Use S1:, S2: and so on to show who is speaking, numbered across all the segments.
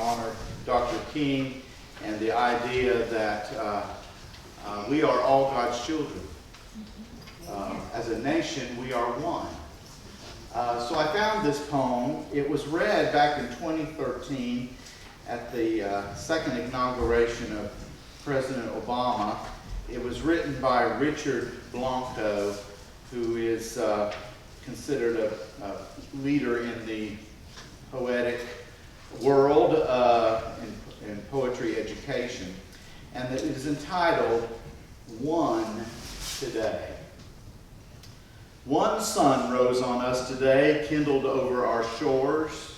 S1: honor Dr. King and the idea that we are all God's children. As a nation, we are one. So I found this poem. It was read back in 2013 at the second inauguration of President Obama. It was written by Richard Blanco, who is considered a leader in the poetic world in poetry education. And it is entitled, One Today. One sun rose on us today, kindled over our shores,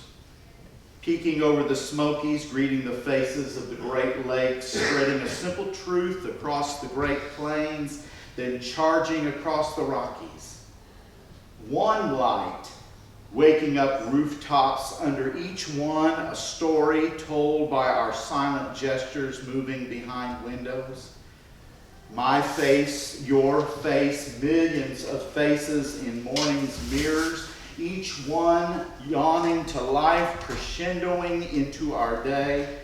S1: peeking over the Smokies, greeting the faces of the Great Lakes, spreading a simple truth across the Great Plains, then charging across the Rockies. One light, waking up rooftops, under each one a story told by our silent gestures moving behind windows. My face, your face, millions of faces in morning's mirrors, each one yawning to life, crescendoing into our day.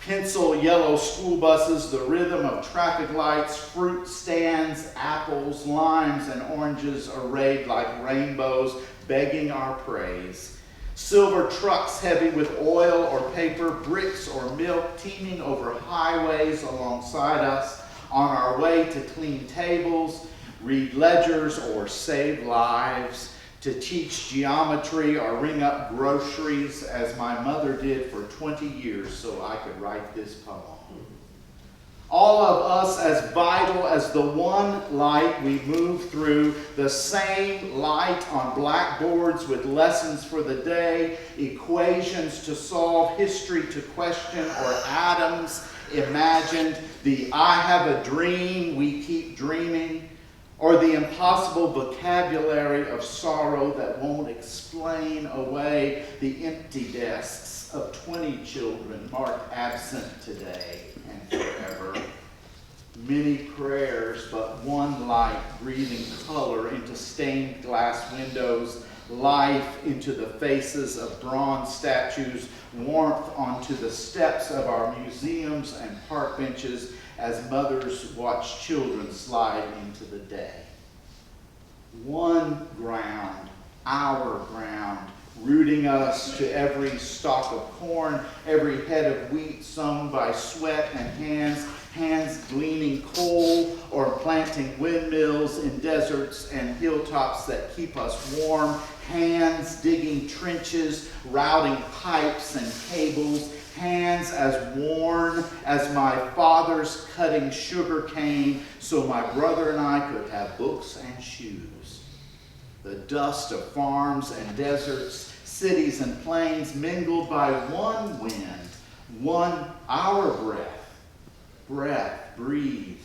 S1: Pencil yellow school buses, the rhythm of traffic lights, fruit stands, apples, limes, and oranges arrayed like rainbows, begging our praise. Silver trucks heavy with oil or paper, bricks or milk, teeming over highways alongside us, on our way to clean tables, read ledgers or save lives, to teach geometry or ring up groceries as my mother did for 20 years so I could write this poem. All of us as vital as the one light we move through, the same light on blackboards with lessons for the day, equations to solve, history to question, or atoms imagined, the I have a dream, we keep dreaming, or the impossible vocabulary of sorrow that won't explain away the empty desks of 20 children marked absent today and forever. Many prayers, but one light breathing color into stained glass windows, life into the faces of bronze statues, warmth onto the steps of our museums and park benches as mothers watch children slide into the day. One ground, our ground, rooting us to every stalk of corn, every head of wheat sown by sweat and hands gleaning coal or planting windmills in deserts and hilltops that keep us warm, hands digging trenches, routing pipes and cables, hands as worn as my father's cutting sugar cane so my brother and I could have books and shoes. The dust of farms and deserts, cities and plains mingled by one wind, one our breath, breathe.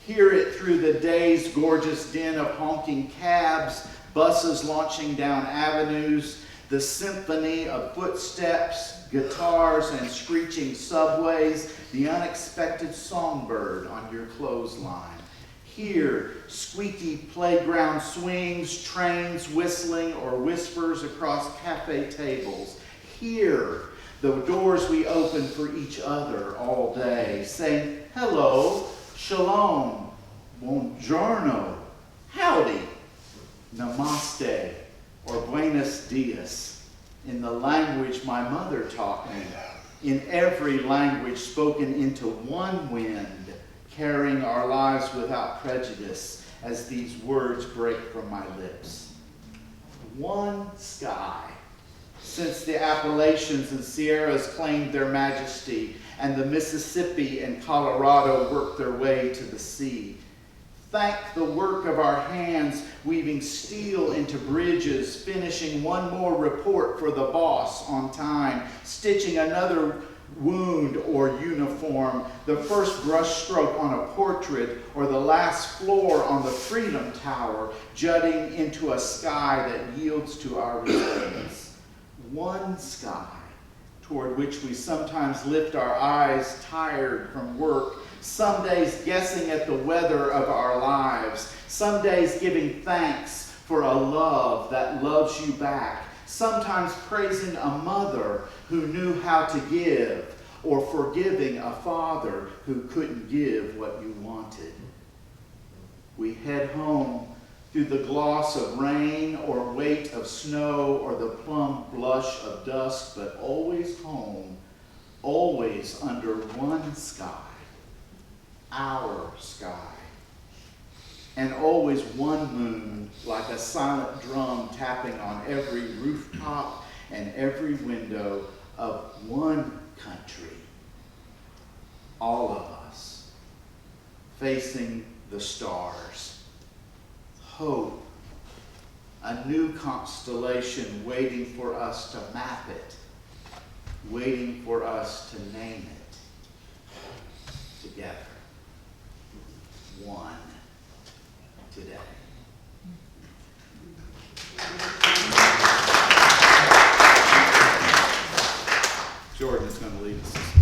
S1: Hear it through the day's gorgeous din of honking cabs, buses launching down avenues, the symphony of footsteps, guitars, and screeching subways, the unexpected songbird on your clothesline. Hear squeaky playground swings, trains whistling, or whispers across cafe tables. Hear the doors we open for each other all day, saying hello, shalom, buongiorno, howdy, namaste, or buenos dias, in the language my mother taught me, in every language spoken into one wind, carrying our lives without prejudice as these words break from my lips. One sky. Since the Appalachians and Sierras claimed their majesty and the Mississippi and Colorado worked their way to the sea. Thank the work of our hands weaving steel into bridges, finishing one more report for the boss on time, stitching another wound or uniform, the first brushstroke on a portrait, or the last floor on the Freedom Tower, jutting into a sky that yields to our resilience. One sky toward which we sometimes lift our eyes tired from work, some days guessing at the weather of our lives, some days giving thanks for a love that loves you back, sometimes praising a mother who knew how to give, or forgiving a father who couldn't give what you wanted. We head home through the gloss of rain or weight of snow or the plum blush of dusk, but always home, always under one sky, our sky. And always one moon, like a silent drum tapping on every rooftop and every window of one country. All of us facing the stars. Hope, a new constellation waiting for us to map it, waiting for us to name it together. One today. Jordan is going to lead us this morning.